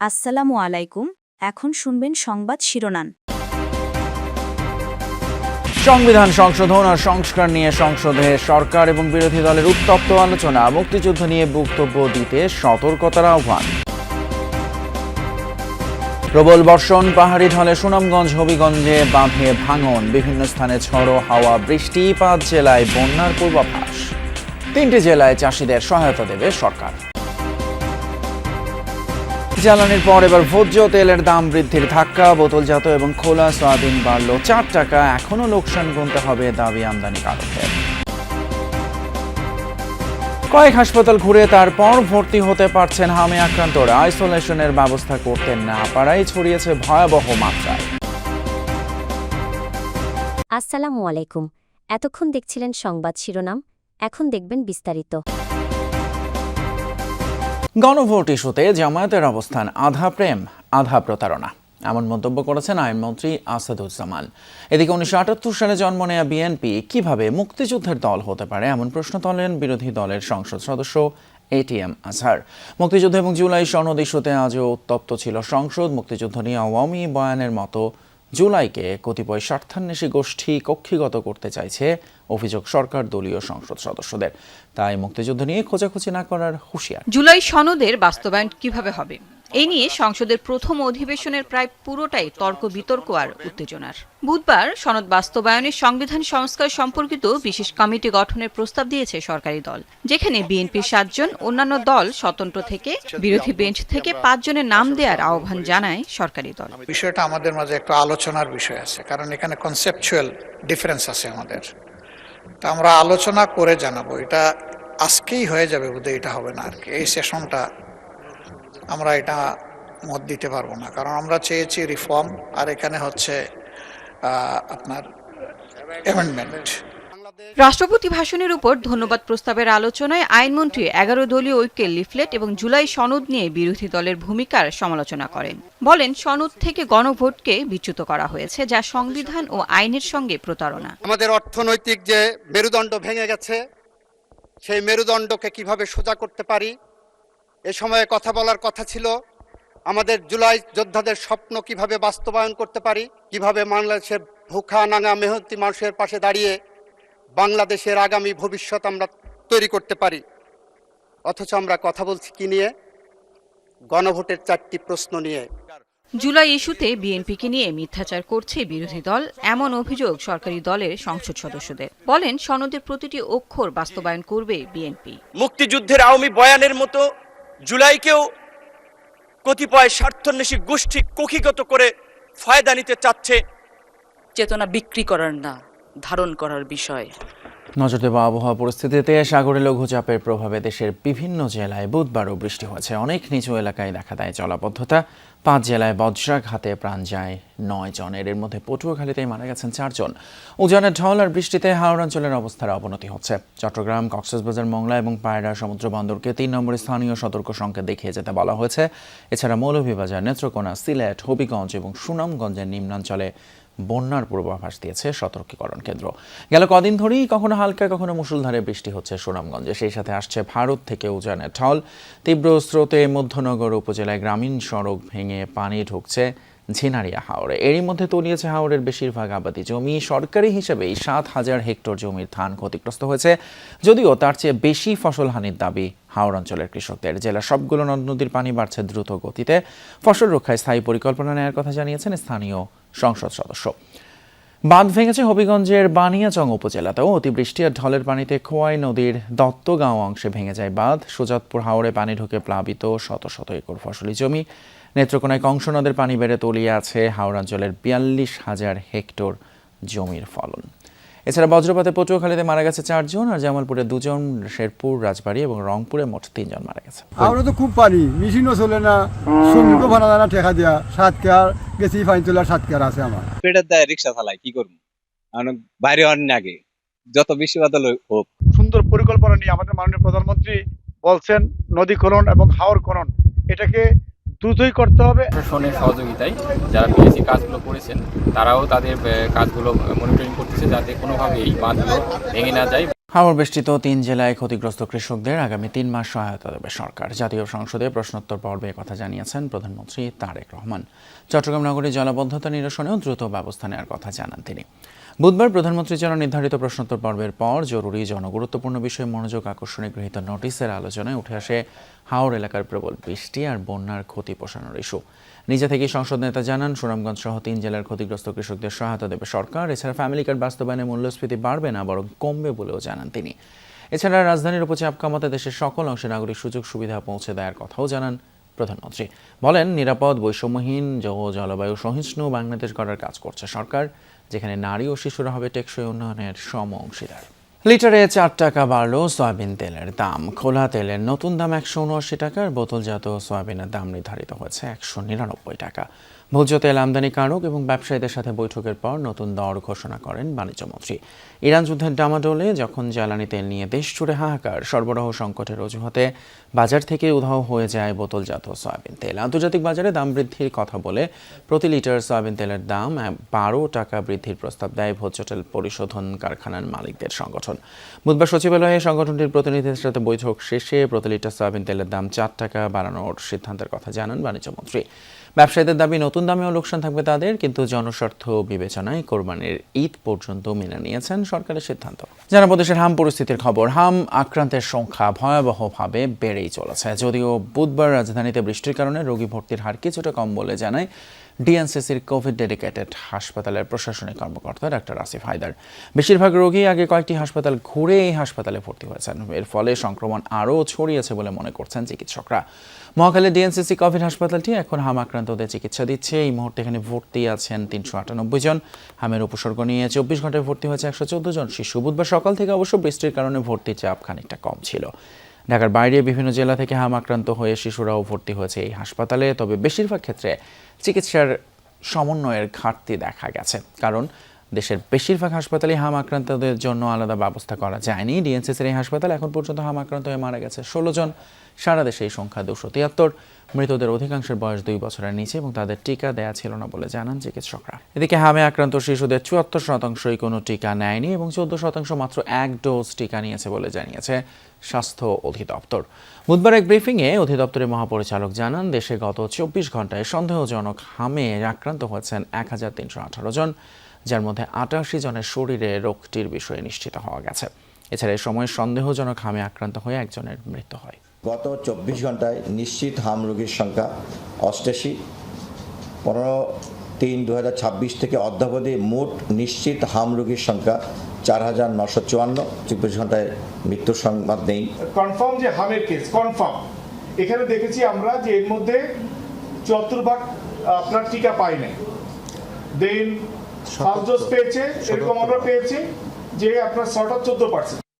আসসালামু আলাইকুম। এখন শুনবেন সংবাদ শিরোনাম। সংবিধান সংশোধন আর সংস্কার নিয়ে সংসদে সরকার এবং বিরোধী দলের উত্তপ্ত আলোচনা। মুক্তিযুদ্ধ নিয়ে বক্তব্য দিতে সতর্কতার আহ্বান। প্রবল বর্ষণ, পাহাড়ি ঢলে সুনামগঞ্জ হবিগঞ্জে বাঁধে ভাঙন, বিভিন্ন স্থানে ঝড়ো হাওয়া, বৃষ্টি, 5 জেলায় বন্যার পূর্বাভাস। 3টি জেলায় চাষিদের সহায়তা দেবে সরকার। জ্বালানির পর এবার ভোজ্য তেলের দাম বৃদ্ধির ধাক্কা, বোতলজাত এবং খোলা সয়াবিন বাড়ল 4 টাকা, এখনও লোকসান গুনতে হবে দাবি আমদানিকারকদের। কয়েক হাসপাতাল ঘুরে তারপর ভর্তি হতে পারছেন হামে আক্রান্তরা, আইসোলেশনের ব্যবস্থা করতে না পারাই ছড়িয়েছে ভয়াবহ মাত্রায়। আসসালামু আলাইকুম। এতক্ষণ দেখছিলেন সংবাদ শিরোনাম, এখন দেখবেন বিস্তারিত। গণভোট ইস্যুতে জামায়াতের অবস্থান আধা প্রেম আধা প্রতারণা, এমন মন্তব্য করেছেন আইনমন্ত্রী আসাদুজ্জামান। এদিকে 1978 সালে জন্ম নেয়া বিএনপি কিভাবে মুক্তিযুদ্ধের দল হতে পারে, এমন প্রশ্ন তোলেন বিরোধী দলের সংসদ সদস্য এটিএম আজহার। মুক্তিযুদ্ধ এবং জুলাই সনদ ইস্যুতে আজও উত্তপ্ত ছিল সংসদ। মুক্তিযুদ্ধ নিয়ে আওয়ামী বয়ানের মতো জুলাইকে কতিপয় স্বার্থান্বেষী গোষ্ঠী কক্ষিগত করতে চাইছে অভিযোগ সরকার দলীয় সংসদ সদস্যদের। তাই মুক্তিযুদ্ধ নিয়ে খোঁজাখুঁজি না করার হুঁশিয়ার। জুলাই সনদের বাস্তবায়ন কিভাবে হবে, এই নিয়ে সংসদের প্রথম অধিবেশনের প্রায় পুরোটাই তর্ক বিতর্ক আর উত্তেজনার। বুধবার সনদ বাস্তবায়নে সংবিধান সংস্কার সম্পর্কিত বিশেষ কমিটি গঠনের প্রস্তাব দিয়েছে সরকারি দল, যেখানে বিএনপির 7 জন, অন্যান্য দল স্বতন্ত্র থেকে, বিরোধী বেঞ্চ থেকে 5 জনের নাম দেওয়ার আহ্বান জানায় সরকারি দল। বিষয়টা আমাদের মাঝে একটা আলোচনার বিষয় আছে, কারণ এখানে কনসেপচুয়াল ডিফারেন্স আছে আমাদের। তা আমরা আলোচনা করে জানাবো। এটা আজকেই হয়ে যাবে বোধহয়, এটা হবে না আর কি। এই সেশনটা আমরা এটা মত দিতে পারবো না, কারণ আমরা চেয়েছি রিফর্ম, আর এখানে হচ্ছে আপনার অ্যামেন্ডমেন্ট। রাষ্ট্রপতি ভাষণের উপর ধন্যবাদ প্রস্তাবের আলোচনায় আইনমন্ত্রী 11 দলীয় ঐক্যের লিফলেট এবং জুলাই সনদ নিয়ে বিরোধী দলের ভূমিকার সমালোচনা করেন। বলেন, সনদ থেকে গণভোটকে বিচ্যুত করা হয়েছে, যা সংবিধান ও আইনের সঙ্গে প্রতারণা। আমাদের অর্থনৈতিক যে মেরুদণ্ড ভেঙে গেছে, সেই মেরুদণ্ডকে কিভাবে সোজা করতে পারি, এ সময়ে কথা বলার কথা ছিল। আমাদের জুলাই যোদ্ধাদের স্বপ্ন কিভাবে বাস্তবায়ন করতে পারি, কিভাবে বাংলাদেশের ভুখা নাঙা মেহনতি মানুষের পাশে দাঁড়িয়ে বাংলাদেশের আগামী ভবিষ্যৎ আমরা তৈরি করতে পারি। অথচ আমরা কথা বলছি কি নিয়ে? গণভোটের 4টি প্রশ্ন নিয়ে। জুলাই ইস্যুতে বিএনপিকে নিয়ে মিথ্যাচার করছে বিরোধী দল, এমন অভিযোগ সরকারি দলের সংসদ সদস্যদের। বলেন, সনদের প্রতিটি অক্ষর বাস্তবায়ন করবে বিএনপি। মুক্তিযুদ্ধের আওয়ামী বয়ানের মতো জুলাইকেও কতিপয় স্বার্থান্বেষী গোষ্ঠী কক্ষিগত করে ফায়দা নিতে চাচ্ছে। চেতনা বিক্রি করার না, ধারণ করার বিষয়। নজর দেব আবহাওয়া পরিস্থিতিতে। সাগরে লঘুচাপের প্রভাবে দেশের বিভিন্ন জেলায় বুধবারও বৃষ্টি হয়েছে। অনেক নিচু এলাকায় দেখা দেয় জলাবদ্ধতা। 5 জেলায় বজ্রাঘাতে প্রাণ যায় 9 জনের, এর মধ্যে পটুয়াখালীতেই মারা গেছেন 4 জন। উজানের ঢল আর বৃষ্টিতে হাওড় অঞ্চলের অবস্থার অবনতি হচ্ছে। চট্টগ্রাম, কক্সবাজার, মংলা এবং পায়রা সমুদ্র বন্দরকে 3 নম্বরে স্থানীয় সতর্ক সংকেত দেখিয়ে যেতে বলা হয়েছে। এছাড়া মৌলভীবাজার, নেত্রকোনা, সিলেট, হবিগঞ্জ এবং সুনামগঞ্জের নিম্নাঞ্চলে বন্যার পূর্বাভাস দিয়েছে সতর্কীকরণ কেন্দ্র। গেল কদিন ধরেই কখনো হালকা কখনো মুষলধারে বৃষ্টি হচ্ছে সুনামগঞ্জে। সেই সাথে আসছে ভারত থেকে উজানের ঢল। তীব্র স্রোতে মধ্যনগর উপজেলায় গ্রামীণ সড়ক ভেঙে পানি ঢুকছে ঝিনারিয়া হাওরে। এরই মধ্যে তলিয়েছে হাওরের বেশিরভাগ আবাদি জমি। সরকারি হিসেবেই 7,000 হেক্টর জমির ধান ক্ষতিগ্রস্ত হয়েছে, যদিও তার চেয়ে বেশি ফসলহানির দাবি হাওড় অঞ্চলের কৃষকদের। জেলার সবগুলো নদ নদীর পানি বাড়ছে দ্রুত গতিতে। ফসল রক্ষায় স্থায়ী পরিকল্পনা নেওয়ার কথা জানিয়েছেন স্থানীয় সংসদ সদস্য। বাঁধ ভেঙেছে হবিগঞ্জের বানিয়াচং উপজেলাতেও। অতিবৃষ্টি আর ঢলের পানিতে খোয়াই নদীর দত্তগাঁও অংশে ভেঙে যায় বাঁধ। সুজাতপুর হাওরে পানি ঢুকে প্লাবিত শত শত একর ফসলি জমি। নেত্রকোনায় কংস নদের পানি বেড়ে তলিয়ে আছে হাওড় অঞ্চলের 42,000 হেক্টর জমির ফলন। এছাড়া বজ্রপাতে পটুয়াখালীতে মারা গেছে 4 জন, আর জামালপুরে 2 জন, শেরপুর, রাজবাড়ী এবং রংপুরে মোট 3 জন মারা গেছে। আমরা তো খুব পানি, মেশিনও চলে না, শ্রমিকও ভাড়া জানা ঠেকা দেওয়া, 7 কেয়ার গেছি, ফাইন তোলার 7 কেয়ার আছে আমার। পেটের দায় রিক্সা চালাই, কি করবো? বাইরে অনেক আগে যত বেশি বাদল হোক। সুন্দর পরিকল্পনা নিয়ে আমাদের মাননীয় প্রধানমন্ত্রী বলছেন নদী খনন এবং হাওর খনন, এটাকে দ্রুতই করতে হবে। প্রশাসনের সহযোগিতায় যারা পিএসসি কাজগুলো করেছেন তারাও তাদের কাজগুলো মনিটরিং করতেছে, যাতে কোনোভাবে এই বাঁধগুলো ভেঙে না যায়। হাওর বেষ্টিত 3 জেলায় ক্ষতিগ্রস্ত কৃষকদের আগামী 3 মাস সহায়তা দেবে সরকার। জাতীয় সংসদে প্রশ্নোত্তর পর্বে কথা জানিয়েছেন প্রধানমন্ত্রী তারেক রহমান। চট্টগ্রাম নগরে জলাবদ্ধতা নিরসনেও দ্রুত ব্যবস্থা নেওয়ার কথা জানান তিনি। বুধবার প্রধানমন্ত্রীর জন্য নির্ধারিত প্রশ্নোত্তর পর্বের পর জরুরি জনগুরুত্বপূর্ণ বিষয়ে মনোযোগ আকর্ষণে গৃহীত নোটিশের আলোচনায় উঠে আসে হাওর এলাকার প্রবল বৃষ্টি আর বন্যার ক্ষতি পোষানোর ইস্যু। নিজে থেকেই সংসদ নেতা জানান, সুনামগঞ্জ সহ 3 জেলার ক্ষতিগ্রস্ত কৃষকদের সহায়তা দেবে সরকার। এছাড়া ফ্যামিলি কার্ড বাস্তবায়নে মূল্যস্ফীতি বাড়বে না, বরং কমবে বলেও জানান তিনি। এছাড়া রাজধানীর উপর চাপ কমাতে দেশের সকল অংশে নাগরিক সুযোগ সুবিধা পৌঁছে দেওয়ার কথাও জানান প্রধানমন্ত্রী। বলেন, নিরাপদ, বৈষম্যহীন ও জলবায়ু সহিষ্ণু বাংলাদেশ গড়ার কাজ করছে সরকার, যেখানে নারী ও শিশুরা হবে টেকসই উন্নয়নের সম অংশীদার। লিটারে 4 টাকা বাড়ল সয়াবিন তেলের দাম। খোলা তেলের নতুন দাম 179 টাকা, আর বোতলজাত সয়াবিনের দাম নির্ধারিত হয়েছে 199 টাকা। ভোজ্য তেল আমদানিকারক এবং ব্যবসায়ীদের সাথে বৈঠকের পর নতুন দর ঘোষণা করেন বাণিজ্যমন্ত্রী। ইরান যুদ্ধের ডামাডোলে যখন জ্বালানি তেল নিয়ে দেশ জুড়ে হাহাকার, সরবরাহ সংকটের অজুহাতে বাজার থেকে উধাও হয়ে যায় বোতলজাত সয়াবিন তেল। আন্তর্জাতিক বাজারে দাম বৃদ্ধির কথা বলে প্রতি লিটার সয়াবিন তেলের দাম 12 টাকা বৃদ্ধির প্রস্তাব দেয় ভোজ্য তেল পরিশোধন কারখানার মালিকদের সংগঠন। বুধবার সচিবালয়ে সংগঠনটির প্রতিনিধিদের সাথে বৈঠক শেষে প্রতি লিটার সয়াবিন তেলের দাম 4 টাকা বাড়ানোর সিদ্ধান্তের কথা জানান বাণিজ্যমন্ত্রী। ব্যবসায়ীদের দাবি, নতুন দামেও লোকসান থাকবে তাদের, কিন্তু জনস্বার্থ বিবেচনায় কোরবানির ঈদ পর্যন্ত মেনে নিয়েছেন সরকারের সিদ্ধান্ত। জানাবো দেশের হাম পরিস্থিতির খবর। হাম আক্রান্তের সংখ্যা ভয়াবহভাবে বেড়েই চলেছে। যদিও বুধবার রাজধানীতে বৃষ্টির কারণে রোগী ভর্তির হার কিছুটা কম বলে জানায় ডিএনসিসির কোভিড ডেডিকেটেড হাসপাতালের প্রশাসনিক কর্মকর্তা ডাক্তার আসিফ হায়দার। বেশিরভাগ রোগী আগে কয়েকটি হাসপাতাল ঘুরে এই হাসপাতালে ভর্তি হয়েছেন। এর ফলে সংক্রমণ আরও ছড়িয়েছে বলে মনে করছেন চিকিৎসকরা। মহাখালী ডিএনসিসি কোভিড হাসপাতালটি এখন হাম আক্রান্তদের চিকিৎসা দিচ্ছে। এই মুহূর্তে এখানে ভর্তি আছেন 398 জন। হামের উপসর্গ নিয়ে 24 ঘন্টায় ভর্তি হয়েছে 114 জন শিশু। বুধবার সকাল থেকে অবশ্য বৃষ্টির কারণে ভর্তির চাপ খানিকটা কম ছিল। ঢাকার বাইরে বিভিন্ন জেলা থেকে হাম আক্রান্ত হয়ে শিশুরাও ভর্তি হয়েছে এই হাসপাতালে। তবে বেশিরভাগ ক্ষেত্রে চিকিৎসার সমন্বয়ের ঘাটতি দেখা গেছে, কারণ দেশের বেশিরভাগ হাসপাতালে হাম আক্রান্তদের জন্য আলাদা ব্যবস্থা করা যায়নি। ডিএনসিসির এই হাসপাতালে এখন পর্যন্ত হাম আক্রান্ত হয়ে মারা গেছে 16 জন। সারা দেশে এই সংখ্যা 273। মৃতদের অধিকাংশের বয়স 2 বছরের নিচে এবং তাদের টিকা দেয়া ছিল না বলে জানান চিকিৎসকরা। এদিকে হামে আক্রান্ত শিশুদের 74% কোনো টিকা নেয়নি এবং 14% মাত্র 1 ডোজ টিকা নিয়েছে বলে জানিয়েছে স্বাস্থ্য অধিদপ্তর। বুধবার এক ব্রিফিংয়ে অধিদপ্তরের মহাপরিচালক জানান, দেশে গত 24 ঘন্টায় সন্দেহজনক হামে আক্রান্ত হয়েছেন 1318 জন, যার মধ্যে 88 জনের শরীরে রোগটির বিষয়ে নিশ্চিত হওয়া গেছে। এছাড়া এই সময় সন্দেহজনক হামে আক্রান্ত হয়ে একজনের মৃত্যু হয়। গত 24 ঘন্টায় নিশ্চিত হাম রোগীর সংখ্যা 88। 15/3/2026 থেকে অদ্যাবধি মোট নিশ্চিত হাম রোগীর সংখ্যা 4954। 24 ঘন্টায় মৃত্যুর সংবাদ নেই। কনফার্ম যে হামের কেস কনফার্ম, এখানে দেখেছি আমরা যে এর মধ্যে 74% আপনার টিকা পায় নাই, দেন ফার্স্ট ডোজ পেয়েছে, এরকম আমরা পেয়েছি যে আপনার 14%